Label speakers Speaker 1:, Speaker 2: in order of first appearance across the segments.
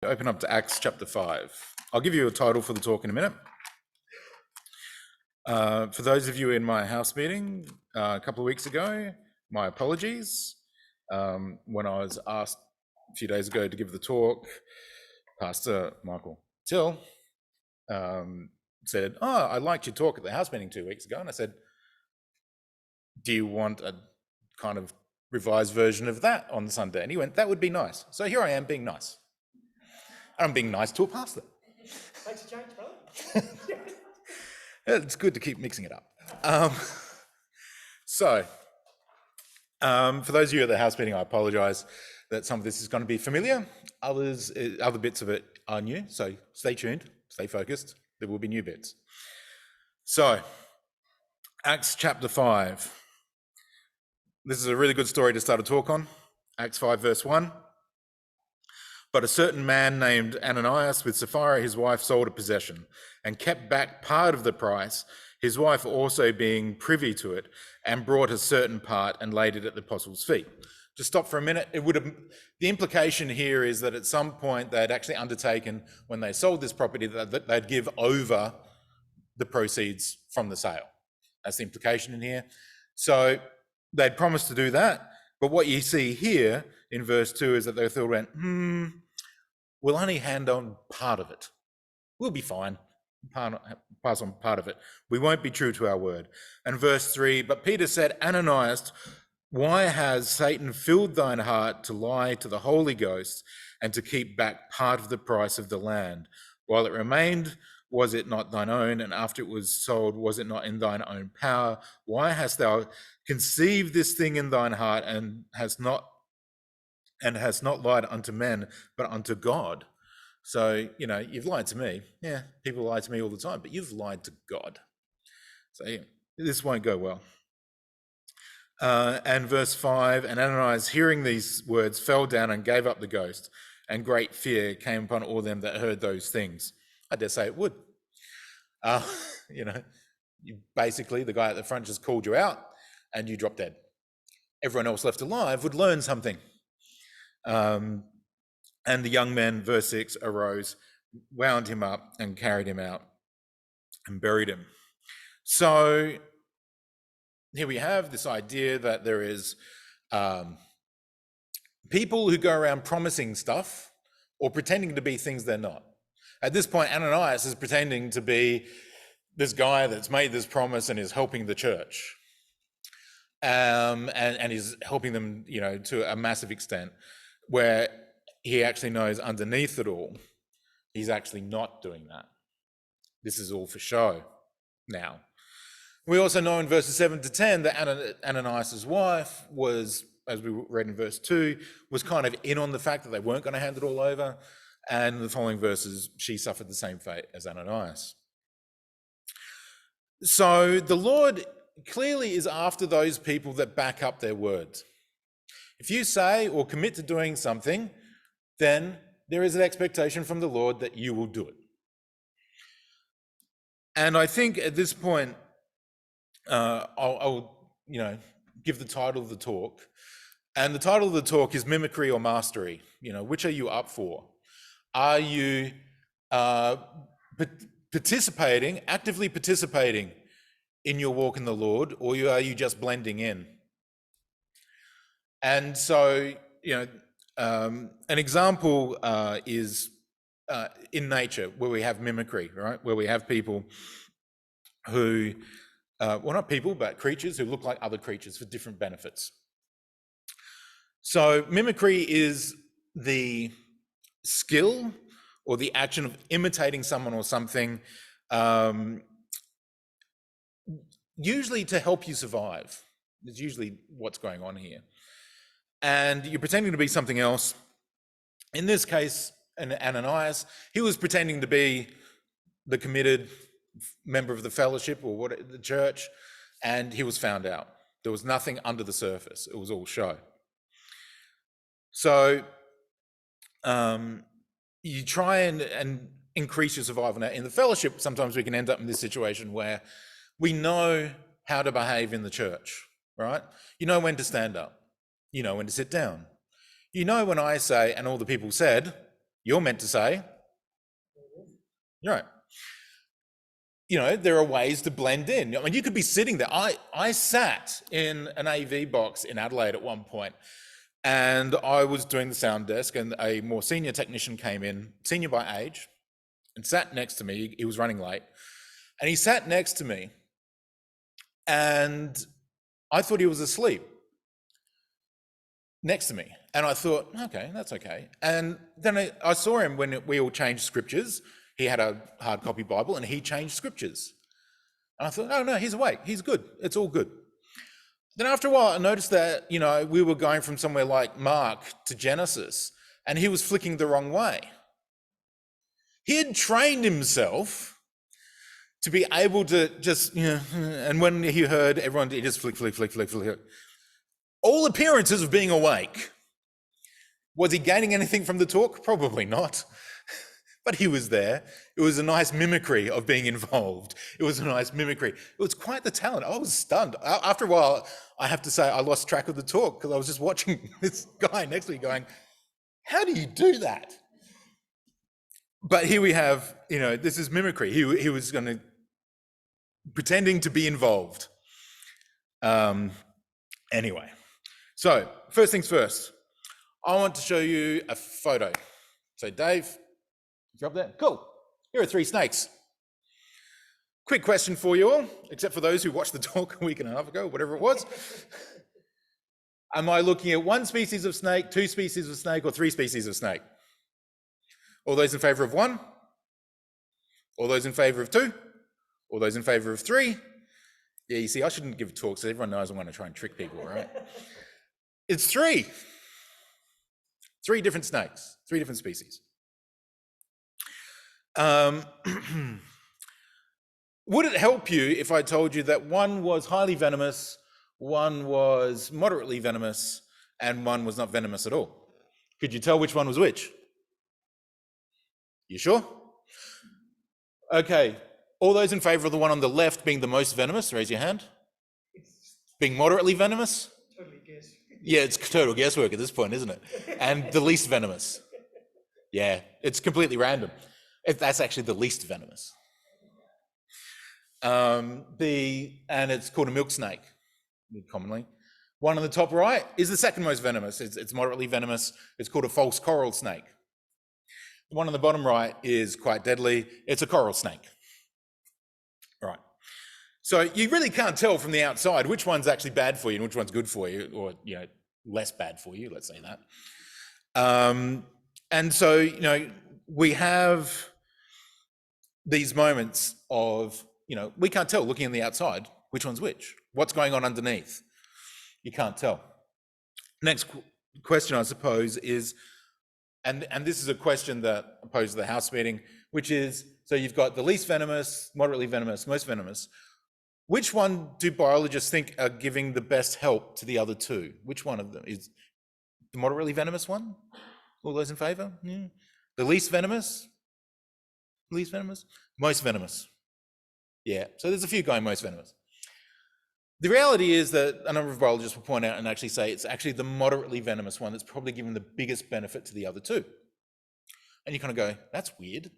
Speaker 1: Open up to Acts chapter 5. I'll give you a title for the talk in a minute. For those of you in my house meeting a couple of weeks ago, my apologies. When I was asked a few days ago to give the talk, Pastor Michael Till said, I liked your talk at the house meeting 2 weeks ago. And I said, do you want a kind of revised version of that on Sunday? And he went, that would be nice. So here I am being nice. I'm being nice to a pastor.
Speaker 2: Makes a change, brother.
Speaker 1: It's good to keep mixing it up. For those of you at the house meeting, I apologise that some of this is going to be familiar. Other bits of it are new, so stay tuned, stay focused. There will be new bits. So, Acts chapter 5. This is a really good story to start a talk on. Acts 5 verse 1. But a certain man named Ananias with Sapphira, his wife, sold a possession and kept back part of the price, his wife also being privy to it, and brought a certain part and laid it at the apostles' feet. Just stop for a minute. The implication here is that at some point they'd actually undertaken, when they sold this property, that they'd give over the proceeds from the sale. That's the implication in here. So they'd promised to do that. But what you see here in verse 2 is that they thought, we'll only hand on part of it. We'll be fine. Pass on part of it. We won't be true to our word. And verse 3, but Peter said, Ananias, why has Satan filled thine heart to lie to the Holy Ghost and to keep back part of the price of the land? While it remained, was it not thine own? And after it was sold, was it not in thine own power? Why hast thou conceived this thing in thine heart and hast not lied unto men, but unto God? So, you've lied to me. Yeah, people lie to me all the time, but you've lied to God. So this won't go well. And verse 5, and Ananias, hearing these words, fell down and gave up the ghost, and great fear came upon all them that heard those things. I dare say it would. Basically, the guy at the front just called you out, and you dropped dead. Everyone else left alive would learn something. And the young men, verse 6, arose, wound him up and carried him out and buried him. So here we have this idea that there is people who go around promising stuff or pretending to be things they're not. At this point, Ananias is pretending to be this guy that's made this promise and is helping the church. And is helping them, to a massive extent, where he actually knows underneath it all, he's actually not doing that. This is all for show now. We also know in verses 7 to 10 that Ananias' wife was, as we read in verse 2, was kind of in on the fact that they weren't going to hand it all over. And in the following verses, she suffered the same fate as Ananias. So the Lord clearly is after those people that back up their words. If you say or commit to doing something, then there is an expectation from the Lord that you will do it. And I think at this point, I'll give the title of the talk. And the title of the talk is Mimicry or Mastery. Which are you up for? Are you actively participating in your walk in the Lord, or are you just blending in? And so, an example is in nature, where we have mimicry, right? Where we have people who, not people, but creatures who look like other creatures for different benefits. So mimicry is the skill or the action of imitating someone or something, usually to help you survive. It's usually what's going on here. And you're pretending to be something else. In this case, Ananias, he was pretending to be the committed member of the fellowship or the church, and he was found out. There was nothing under the surface. It was all show. So you try and increase your survival. Now, in the fellowship, sometimes we can end up in this situation where we know how to behave in the church, right? You know when to stand up. You know when to sit down. You know when I say, and all the people said, You're meant to say, right. You know, there are ways to blend in. I mean, you could be sitting there. I sat in an AV box in Adelaide at one point, and I was doing the sound desk, and a more senior technician came in, senior by age, and sat next to me. He was running late, and he sat next to me, and I thought he was asleep next to me. And I thought, okay, that's okay. And then I saw him when we all changed scriptures. He had a hard copy Bible and he changed scriptures. And I thought, oh no, he's awake, he's good, it's all good. Then after a while, I noticed that, you know, we were going from somewhere like Mark to Genesis, and he was flicking the wrong way. He had trained himself to be able to just, you know, and when he heard everyone, he just flick. All appearances of being awake. Was he gaining anything from the talk? Probably not. But he was there. It was a nice mimicry of being involved. It was a nice mimicry. It was quite the talent. I was stunned. After a while, I have to say, I lost track of the talk because I was just watching this guy next to me going, how do you do that? But here we have, you know, this is mimicry. He was going to, pretending to be involved. Anyway, so first things first, I want to show you a photo. So Dave, you're up there? Cool. Here are 3 snakes. Quick question for you all, except for those who watched the talk a week and a half ago, whatever it was. Am I looking at 1 species of snake, 2 species of snake, or 3 species of snake? All those in favour of 1? All those in favour of 2? All those in favour of 3? Yeah, you see, I shouldn't give talks so everyone knows I'm going to try and trick people, right? It's 3. 3 different snakes, 3 different species. Would it help you if I told you that 1 was highly venomous, 1 was moderately venomous, and 1 was not venomous at all? Could you tell which one was which? You sure? Okay, all those in favour of the one on the left being the most venomous, raise your hand. Being moderately venomous?
Speaker 2: Totally guess.
Speaker 1: Yeah, it's total guesswork at this point, isn't it? And the least venomous. Yeah, it's completely random. That's actually the least venomous. And it's called a milk snake, commonly. One on the top right is the second most venomous. It's moderately venomous. It's called a false coral snake. The one on the bottom right is quite deadly. It's a coral snake. Right. So you really can't tell from the outside which one's actually bad for you and which one's good for you, or, you know, less bad for you, let's say that. And so, you know, we have these moments of, you know, we can't tell looking on the outside which one's which. What's going on underneath? You can't tell. Next question, I suppose, is, and this is a question that I posed at the house meeting, which is, so you've got the least venomous, moderately venomous, most venomous. Which one do biologists think are giving the best help to the other 2? Which one of them is the moderately venomous one? All those in favour? Yeah. The least venomous? Least venomous? Most venomous. Yeah, so there's a few going most venomous. The reality is that a number of biologists will point out and actually say it's actually the moderately venomous one that's probably given the biggest benefit to the other 2. And you kind of go, that's weird.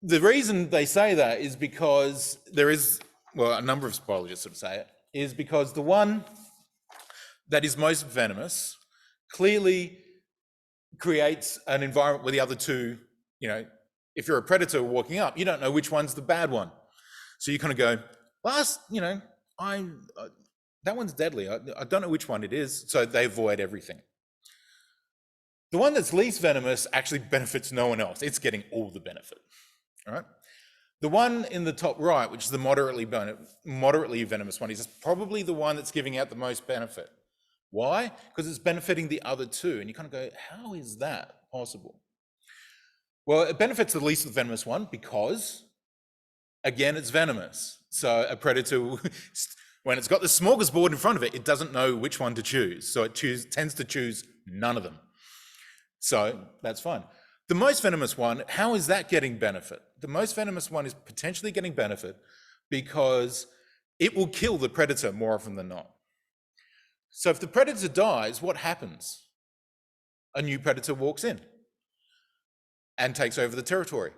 Speaker 1: The reason they say that is because there is, well, a number of biologists sort of say it, is because the one that is most venomous clearly creates an environment where the other 2, you know, if you're a predator walking up, you don't know which one's the bad one. So you kind of go, you know, that one's deadly. I don't know which one it is. So they avoid everything. The one that's least venomous actually benefits no one else. It's getting all the benefit. All right. The one in the top right, which is the moderately venomous one, is probably the one that's giving out the most benefit. Why? Because it's benefiting the other 2. And you kind of go, how is that possible? Well, it benefits the least venomous one because, again, it's venomous. So a predator, when it's got the smorgasbord in front of it, it doesn't know which one to choose. So it tends to choose none of them. So that's fine. The most venomous one, how is that getting benefit? The most venomous one is potentially getting benefit because it will kill the predator more often than not. So if the predator dies, what happens? A new predator walks in. and takes over the territory.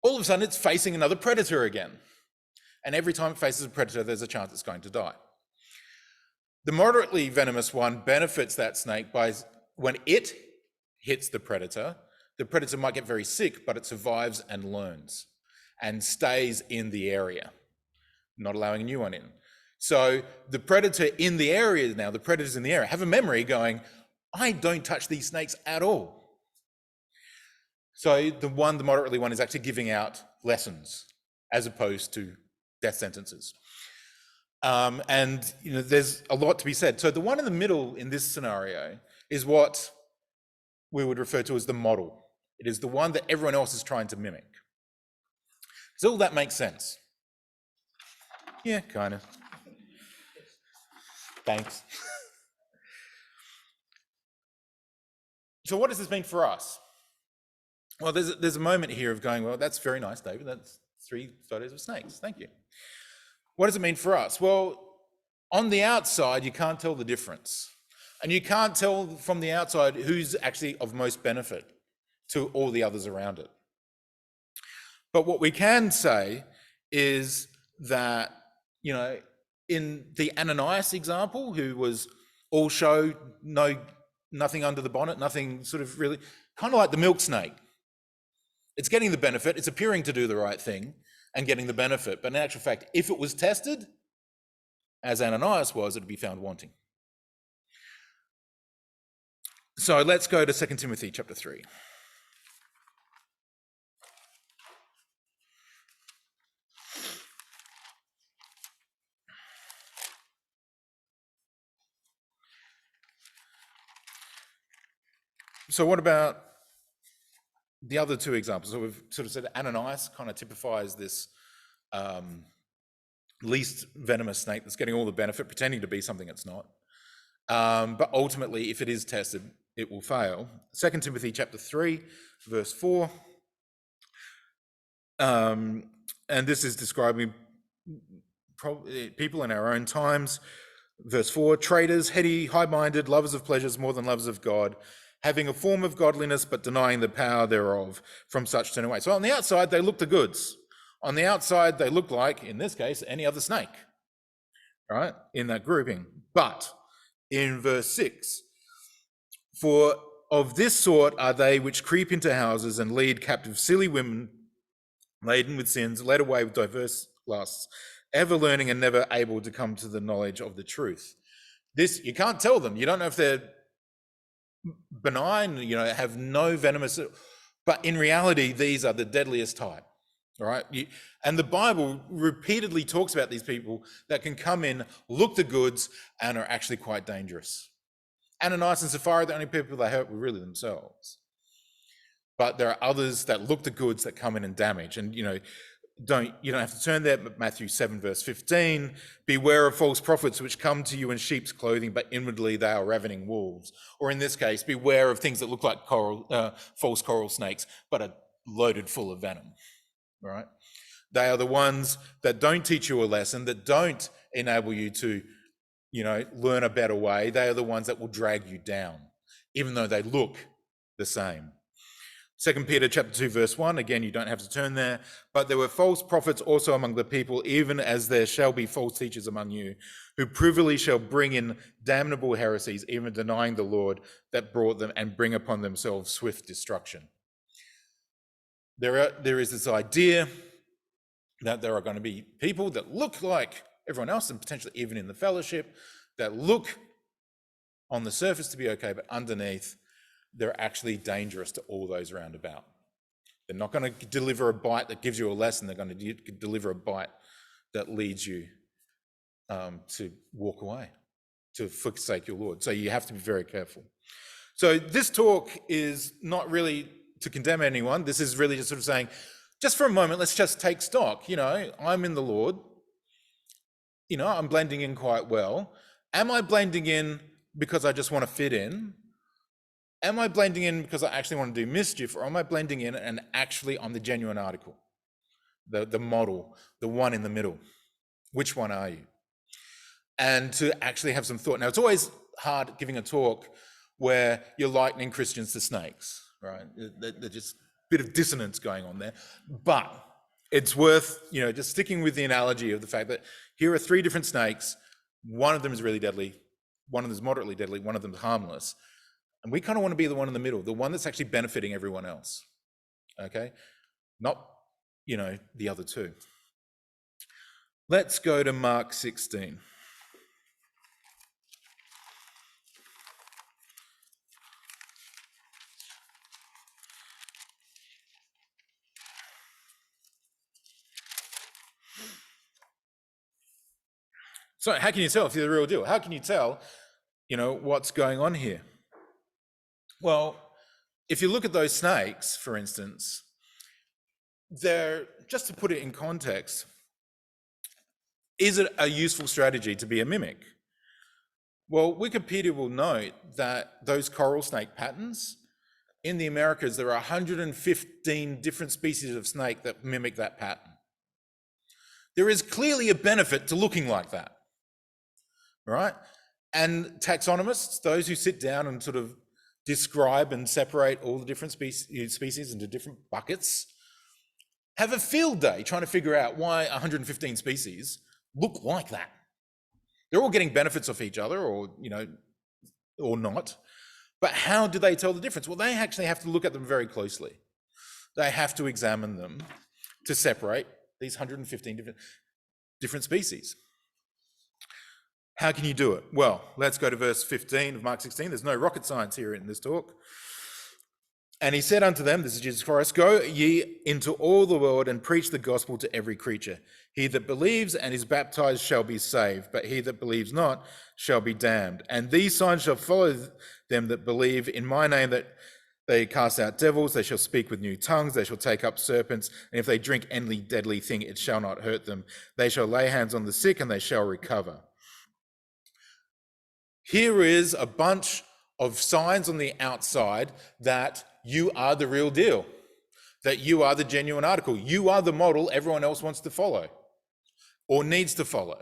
Speaker 1: All of a sudden, it's facing another predator again. And every time it faces a predator, there's a chance it's going to die. The moderately venomous one benefits that snake by when it hits the predator might get very sick, but it survives and learns and stays in the area, not allowing a new one in. So the predator in the area now, the predators in the area have a memory going, I don't touch these snakes at all. So the moderately one is actually giving out lessons as opposed to death sentences. And there's a lot to be said. So the one in the middle in this scenario is what we would refer to as the model. It is the one that everyone else is trying to mimic. Does all that make sense? Yeah, kind of. Thanks. So what does this mean for us? Well, there's a moment here of going, well, that's very nice, David. That's 3 photos of snakes. Thank you. What does it mean for us? Well, on the outside, you can't tell the difference. And you can't tell from the outside who's actually of most benefit to all the others around it. But what we can say is that, in the Ananias example, who was all show, nothing under the bonnet, nothing sort of really, kind of like the milk snake. It's getting the benefit, it's appearing to do the right thing and getting the benefit. But in actual fact, if it was tested, as Ananias was, it'd be found wanting. So let's go to 2 Timothy chapter 3. So what about the other 2 examples? So we've sort of said Ananias kind of typifies this least venomous snake that's getting all the benefit, pretending to be something it's not. But ultimately, if it is tested, it will fail. 2 Timothy chapter 3, verse 4. And this is describing people in our own times. Verse 4, traitors, heady, high-minded, lovers of pleasures more than lovers of God, having a form of godliness but denying the power thereof, from such turn away. So on the outside, they look the goods. On the outside, they look like, in this case, any other snake, right, in that grouping. But in verse 6, for of this sort are they which creep into houses and lead captive silly women laden with sins, led away with diverse lusts, ever learning and never able to come to the knowledge of the truth. This, you can't tell them. You don't know if they're benign, have no venomous, but in reality, these are the deadliest type, all right? And the Bible repeatedly talks about these people that can come in, look the goods, and are actually quite dangerous. Ananias and Sapphira, the only people they hurt were really themselves. But there are others that look the goods that come in and damage. And, you don't have to turn there, but Matthew 7, verse 15, beware of false prophets which come to you in sheep's clothing, but inwardly they are ravening wolves. Or in this case, beware of things that look like false coral snakes, but are loaded full of venom, right? They are the ones that don't teach you a lesson, that don't enable you to, learn a better way. They are the ones that will drag you down, even though they look the same. 2 Peter chapter 2, verse 1, again, you don't have to turn there. But there were false prophets also among the people, even as there shall be false teachers among you, who privily shall bring in damnable heresies, even denying the Lord that brought them, and bring upon themselves swift destruction. There is this idea that there are going to be people that look like everyone else, and potentially even in the fellowship, that look on the surface to be okay, but underneath, they're actually dangerous to all those around about. They're not going to deliver a bite that gives you a lesson. They're going to deliver a bite that leads you to walk away, to forsake your Lord. So you have to be very careful. So this talk is not really to condemn anyone. This is really just sort of saying, just for a moment, let's just take stock. I'm in the Lord. I'm blending in quite well. Am I blending in because I just want to fit in? Am I blending in because I actually want to do mischief, or am I blending in and actually I'm the genuine article, the model, the one in the middle? Which one are you? And to actually have some thought. Now, it's always hard giving a talk where you're likening Christians to snakes, right? There's just a bit of dissonance going on there. But it's worth, just sticking with the analogy of the fact that here are three different snakes. One of them is really deadly, one of them is moderately deadly, one of them is harmless. And we kind of want to be the one in the middle, the one that's actually benefiting everyone else, okay? Not, the other two. Let's go to Mark 16. So how can you tell if you're the real deal? How can you tell, what's going on here? Well, if you look at those snakes, for instance, they're, just to put it in context, is it a useful strategy to be a mimic? Well, Wikipedia will note that those coral snake patterns, in the Americas, there are 115 different species of snake that mimic that pattern. There is clearly a benefit to looking like that, right? And taxonomists, those who sit down and sort of describe and separate all the different species into different buckets, have a field day trying to figure out why 115 species look like that. They're all getting benefits off each other, or not. But how do they tell the difference? Well, they actually have to look at them very closely. They have to examine them to separate these 115 different species. How can you do it? Well, let's go to verse 15 of Mark 16. There's no rocket science here in this talk. And he said unto them, this is Jesus Christ, go ye into all the world and preach the gospel to every creature. He that believes and is baptized shall be saved, but he that believes not shall be damned. And these signs shall follow them that believe in my name, that they cast out devils, they shall speak with new tongues, they shall take up serpents, and if they drink any deadly thing, it shall not hurt them. They shall lay hands on the sick and they shall recover. Here is a bunch of signs on the outside that you are the real deal, that you are the genuine article. You are the model everyone else wants to follow or needs to follow.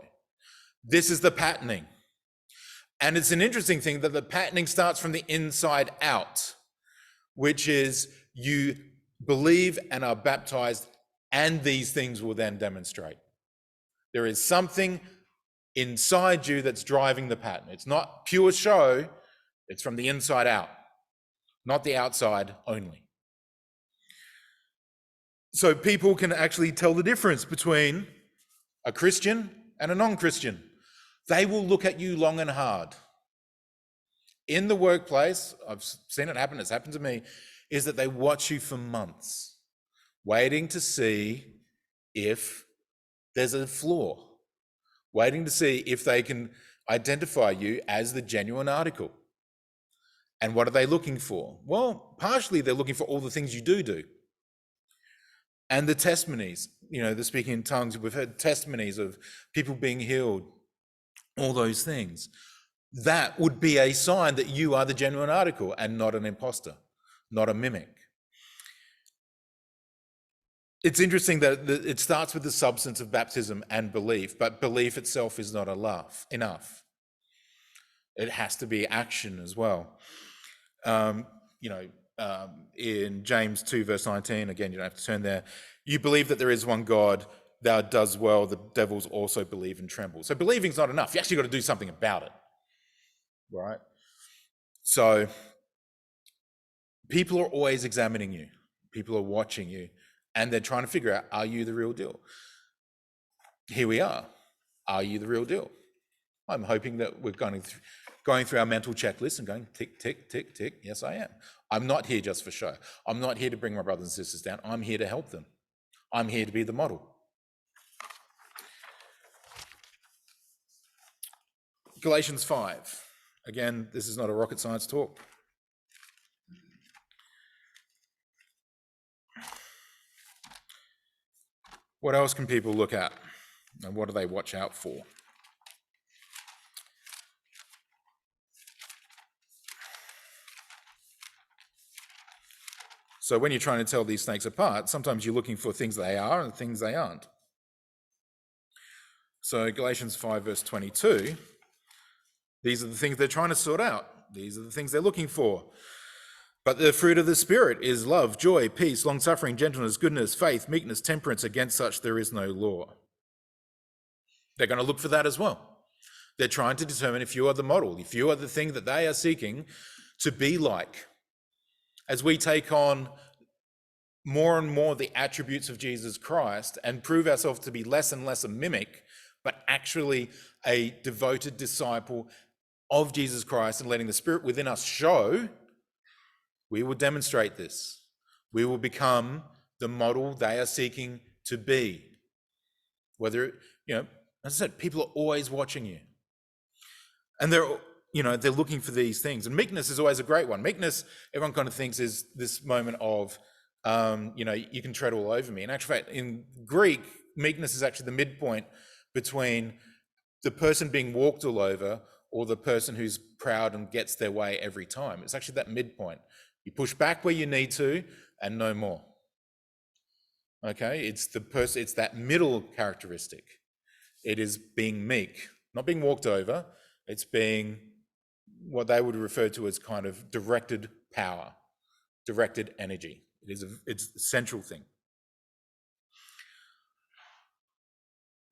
Speaker 1: This is the patterning. And it's an interesting thing that the patterning starts from the inside out, which is you believe and are baptized, and these things will then demonstrate. There is something inside you that's driving the pattern. It's not pure show, it's from the inside out, not the outside only. So people can actually tell the difference between a Christian and a non-Christian. They will look at you long and hard. In the workplace, I've seen it happen, it's happened to me, is that they watch you for months, waiting to see if there's a flaw, waiting to see if they can identify you as the genuine article. And what are they looking for? Well, partially they're looking for all the things you do. And the testimonies, the speaking in tongues, we've heard testimonies of people being healed, all those things. That would be a sign that you are the genuine article and not an imposter, not a mimic. It's interesting that it starts with the substance of baptism and belief, but belief itself is not enough. It has to be action as well. In James 2 verse 19, again, you don't have to turn there, you believe that there is one God, thou does well, the devils also believe and tremble. So believing's not enough. You actually got to do something about it, right? So people are always examining you. People are watching you, and they're trying to figure out, are you the real deal? Here we are. Are you the real deal? I'm hoping that we're going through our mental checklist and going tick, tick, tick, tick. Yes, I am. I'm not here just for show. I'm not here to bring my brothers and sisters down. I'm here to help them. I'm here to be the model. Galatians 5. Again, this is not a rocket science talk. What else can people look at? And what do they watch out for? So when you're trying to tell these snakes apart, sometimes you're looking for things they are and things they aren't. So Galatians 5 verse 22, these are the things they're trying to sort out. These are the things they're looking for. But the fruit of the Spirit is love, joy, peace, long-suffering, gentleness, goodness, faith, meekness, temperance. Against such there is no law. They're going to look for that as well. They're trying to determine if you are the model, if you are the thing that they are seeking to be like. As we take on more and more the attributes of Jesus Christ and prove ourselves to be less and less a mimic, but actually a devoted disciple of Jesus Christ and letting the Spirit within us show, we will demonstrate this. We will become the model they are seeking to be. Whether, as I said, people are always watching you. And they're looking for these things. And meekness is always a great one. Meekness, everyone kind of thinks is this moment of, you can tread all over me. In actual fact, in Greek, meekness is actually the midpoint between the person being walked all over or the person who's proud and gets their way every time. It's actually that midpoint. You push back where you need to and no more. Okay, it's that middle characteristic. It is being meek, not being walked over. It's being what they would refer to as kind of directed power, directed energy. It's a central thing.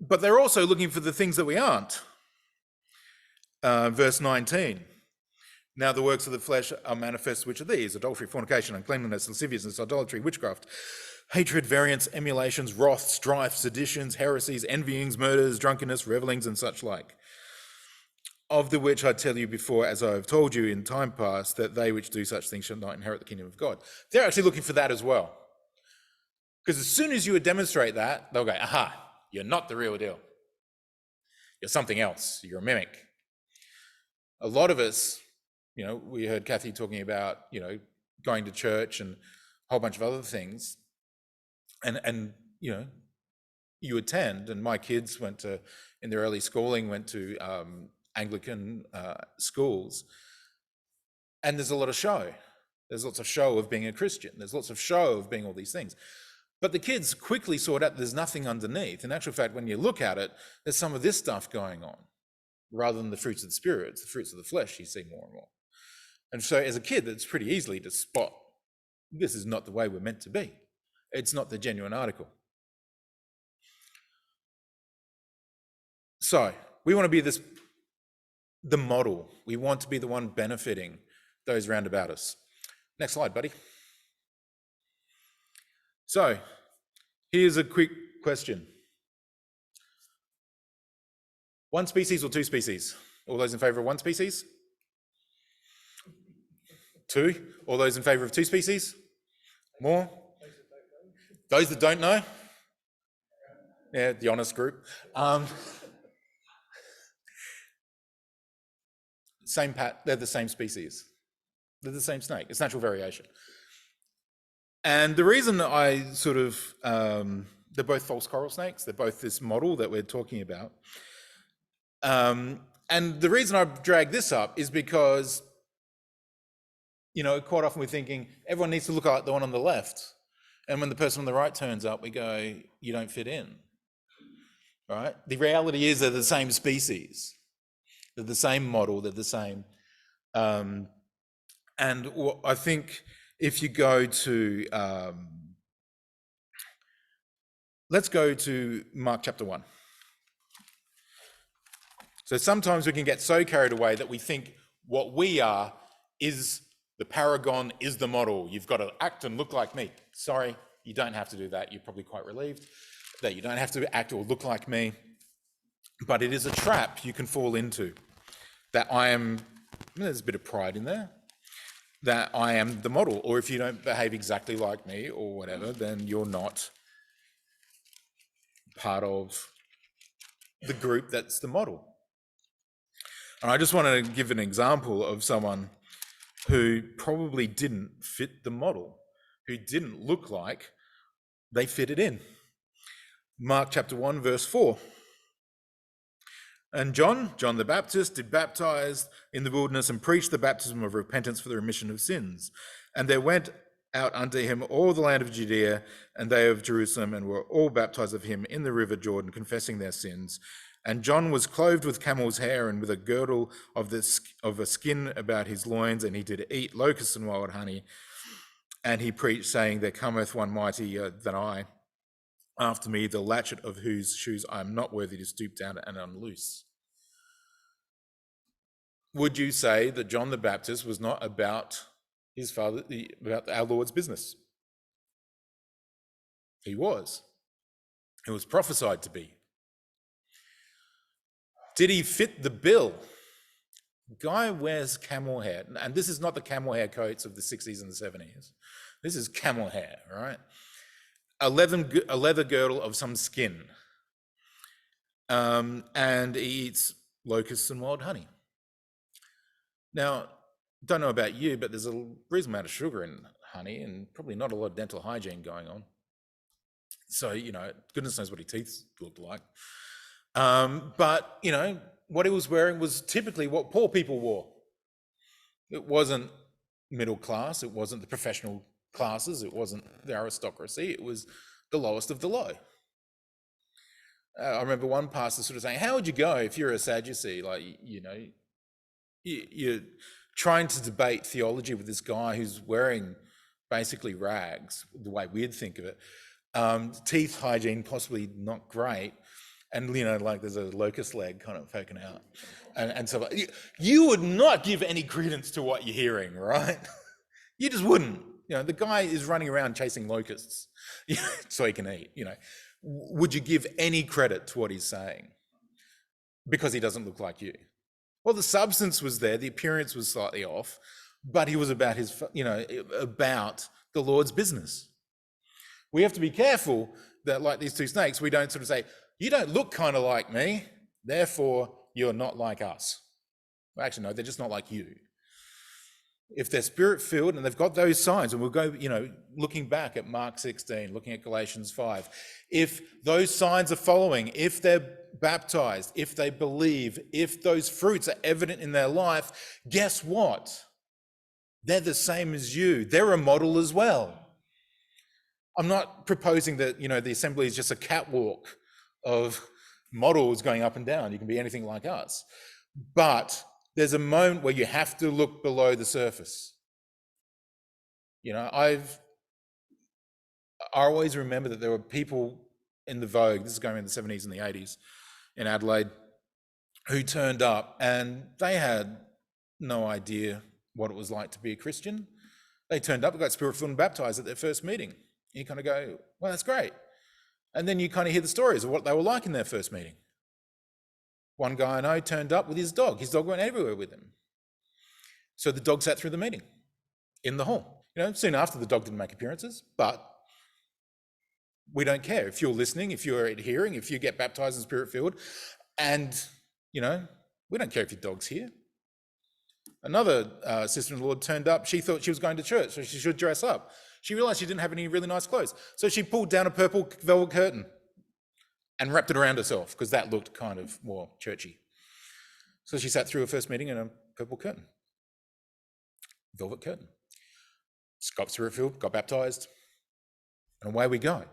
Speaker 1: But they're also looking for the things that we aren't. Verse 19. Now the works of the flesh are manifest, which are these: adultery, fornication, uncleanness, lasciviousness, idolatry, witchcraft, hatred, variance, emulations, wrath, strife, seditions, heresies, envyings, murders, drunkenness, revellings, and such like. Of the which I tell you before, as I have told you in time past, that they which do such things shall not inherit the kingdom of God. They're actually looking for that as well. Because as soon as you would demonstrate that, they'll go, aha, you're not the real deal. You're something else. You're a mimic. A lot of us, we heard Kathy talking about, going to church and a whole bunch of other things. And you attend, and my kids in their early schooling, went to Anglican schools, and there's a lot of show. There's lots of show of being a Christian. There's lots of show of being all these things. But the kids quickly sort out there's nothing underneath. In actual fact, when you look at it, there's some of this stuff going on, rather than the fruits of the Spirit. It's the fruits of the flesh you see more and more. And so as a kid, it's pretty easily to spot, this is not the way we're meant to be. It's not the genuine article. So we want to be the model. We want to be the one benefiting those round about us. Next slide, buddy. So here's a quick question. One species or two species? All those in favour of one species? Two? All those in favour of two species? More? Those that don't know? Yeah, the honest group. They're the same species. They're the same snake. It's natural variation. And the reason that I they're both false coral snakes. They're both this model that we're talking about. And the reason I drag this up is because, quite often we're thinking everyone needs to look like the one on the left. And when the person on the right turns up, we go, you don't fit in, right? The reality is they're the same species. They're the same model. They're the same. And I think if you go to, let's go to Mark chapter 1. So sometimes we can get so carried away that we think what we are is the paragon, is the model. You've got to act and look like me. Sorry, you don't have to do that. You're probably quite relieved that you don't have to act or look like me. But it is a trap you can fall into. There's a bit of pride in there, that I am the model. Or if you don't behave exactly like me or whatever, then you're not part of the group that's the model. And I just want to give an example of someone who probably didn't fit the model, who didn't look like they fitted in. Mark chapter 1, verse 4. And John the Baptist, did baptize in the wilderness and preach the baptism of repentance for the remission of sins. And there went out unto him all the land of Judea and they of Jerusalem, and were all baptized of him in the river Jordan, confessing their sins. And John was clothed with camel's hair and with a girdle of a skin about his loins, and he did eat locusts and wild honey. And he preached, saying, there cometh one mightier than I after me, the latchet of whose shoes I am not worthy to stoop down and unloose. Would you say that John the Baptist was not about his father, about our Lord's business? He was. It was prophesied to be. Did he fit the bill? Guy wears camel hair, and this is not the camel hair coats of the 60s and the 70s. This is camel hair, right? A leather girdle of some skin. And he eats locusts and wild honey. Now, don't know about you, but there's a reasonable amount of sugar in honey and probably not a lot of dental hygiene going on. So, goodness knows what his teeth looked like. But, what he was wearing was typically what poor people wore. It wasn't middle class, it wasn't the professional classes, it wasn't the aristocracy, it was the lowest of the low. I remember one pastor sort of saying, how would you go if you're a Sadducee? Like, you're trying to debate theology with this guy who's wearing basically rags, the way we'd think of it. Teeth hygiene possibly not great, and like there's a locust leg kind of poking out, and so you would not give any credence to what you're hearing, right? You just wouldn't. The guy is running around chasing locusts so he can eat. Would you give any credit to what he's saying because he doesn't look like you? Well, the substance was there, the appearance was slightly off, but he was about about the Lord's business. We have to be careful that, like these two snakes, we don't sort of say, you don't look kind of like me, therefore you're not like us. Well, actually, no, they're just not like you. If they're spirit-filled and they've got those signs, and we'll go, looking back at Mark 16, looking at Galatians 5, if those signs are following, if they're baptized, if they believe, if those fruits are evident in their life, guess what? They're the same as you. They're a model as well. I'm not proposing that, the assembly is just a catwalk of models going up and down. You can be anything like us. But there's a moment where you have to look below the surface. I always remember that there were people in the Vogue, this is going in the 70s and the 80s in Adelaide, who turned up and they had no idea what it was like to be a Christian. They turned up, got spirit-filled and baptized at their first meeting. You kind of go, well, that's great. And then you kind of hear the stories of what they were like in their first meeting. One guy I know turned up with his dog. His dog went everywhere with him. So the dog sat through the meeting in the hall. Soon after, the dog didn't make appearances, but we don't care. If you're listening, if you're adhering, if you get baptized and spirit-filled, and, we don't care if your dog's here. Another sister-in-law turned up. She thought she was going to church, so she should dress up. She realized she didn't have any really nice clothes. So she pulled down a purple velvet curtain and wrapped it around herself because that looked kind of more churchy. So she sat through her first meeting in a purple curtain, velvet curtain. Got spirit-filled, got baptized, and away we go.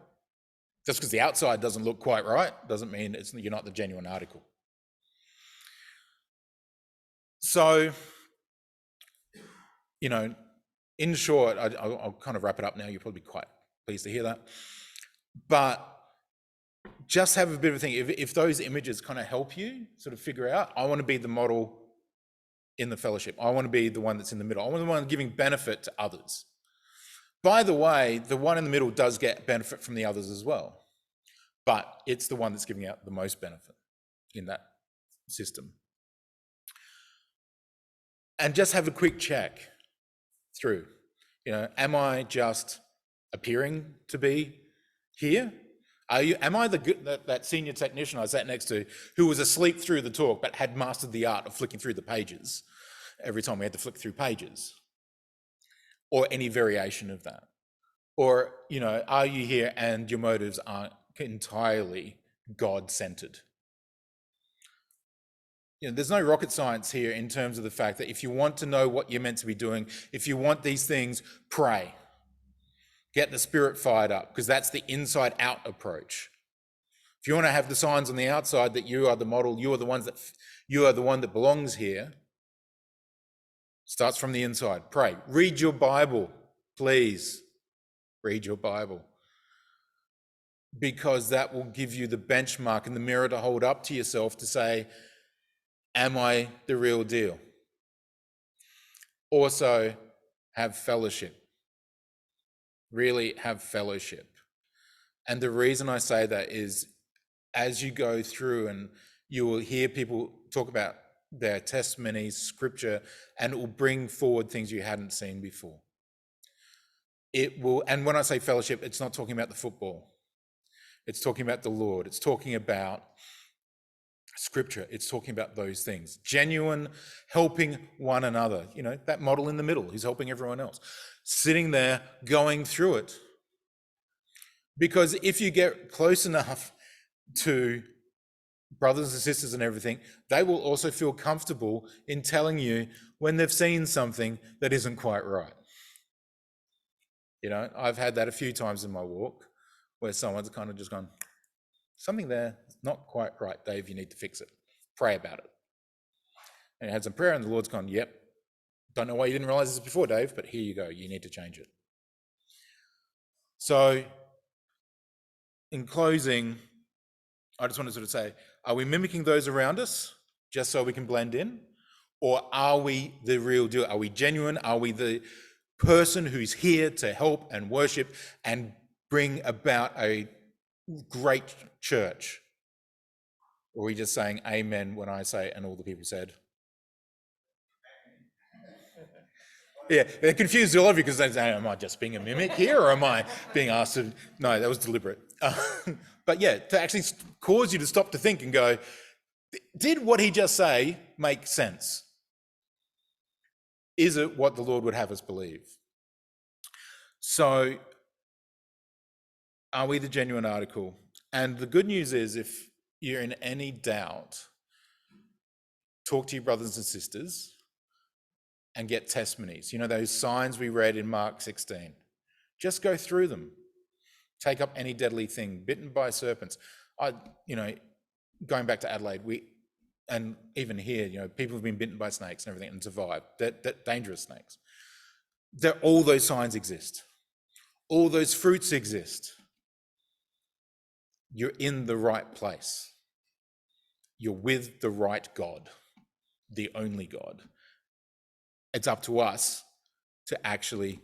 Speaker 1: Just because the outside doesn't look quite right doesn't mean you're not the genuine article. So, in short, I'll kind of wrap it up now. You'll probably be quite pleased to hear that. But just have a bit of a thing. If those images kind of help you sort of figure out, I want to be the model in the fellowship. I want to be the one that's in the middle. I want to be the one giving benefit to others. By the way, the one in the middle does get benefit from the others as well. But it's the one that's giving out the most benefit in that system. And just have a quick check through. Am I just appearing to be here? Am I that senior technician I sat next to who was asleep through the talk but had mastered the art of flicking through the pages every time we had to flick through pages? Or any variation of that? Or, are you here and your motives aren't entirely God-centered? There's no rocket science here in terms of the fact that if you want to know what you're meant to be doing, if you want these things, pray. Get the spirit fired up, because that's the inside-out approach. If you want to have the signs on the outside that you are the model, you are the one that belongs here, starts from the inside. Pray. Read your Bible, please. Read your Bible. Because that will give you the benchmark and the mirror to hold up to yourself to say, am I the real deal? Also, have fellowship. Really have fellowship. And the reason I say that is as you go through and you will hear people talk about their testimonies, scripture, and it will bring forward things you hadn't seen before. It will, and when I say fellowship, it's not talking about the football. It's talking about the Lord. It's talking about scripture. It's talking about those things. Genuine helping one another. You know, that model in the middle who's helping everyone else. Sitting there, going through it. Because if you get close enough to brothers and sisters and everything, they will also feel comfortable in telling you when they've seen something that isn't quite right. You know, I've had that a few times in my walk where someone's kind of just gone, something there, not quite right, Dave, you need to fix it. Pray about it. And I had some prayer and the Lord's gone, yep, don't know why you didn't realize this before, Dave, but here you go, you need to change it. So, in closing, I just want to sort of say, are we mimicking those around us just so we can blend in? Or are we the real deal? Are we genuine? Are we the person who's here to help and worship and bring about a great church? Or are we just saying amen when I say, and all the people said? Yeah, they're confused all of you because they say, am I just being a mimic here or am I being asked to? No, that was deliberate. But yeah, to actually cause you to stop to think and go, did what he just say make sense? Is it what the Lord would have us believe? So, are we the genuine article? And the good news is, if you're in any doubt, talk to your brothers and sisters and get testimonies. You know, those signs we read in Mark 16. Just go through them. Take up any deadly thing, bitten by serpents. Going back to Adelaide, and even here, you know, people have been bitten by snakes and everything and survived. They're dangerous snakes. All those signs exist. All those fruits exist. You're in the right place. You're with the right God, the only God. It's up to us to actually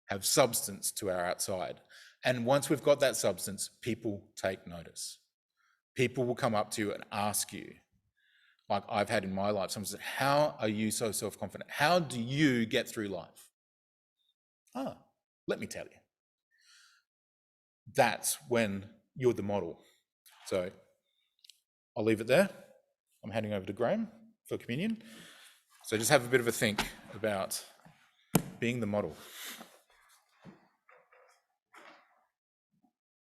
Speaker 1: have substance to our outside. And once we've got that substance, people take notice. People will come up to you and ask you, like I've had in my life, someone said, how are you so self-confident? How do you get through life? Let me tell you. That's when you're the model. So I'll leave it there. I'm handing over to Graham for communion. So just have a bit of a think about being the model.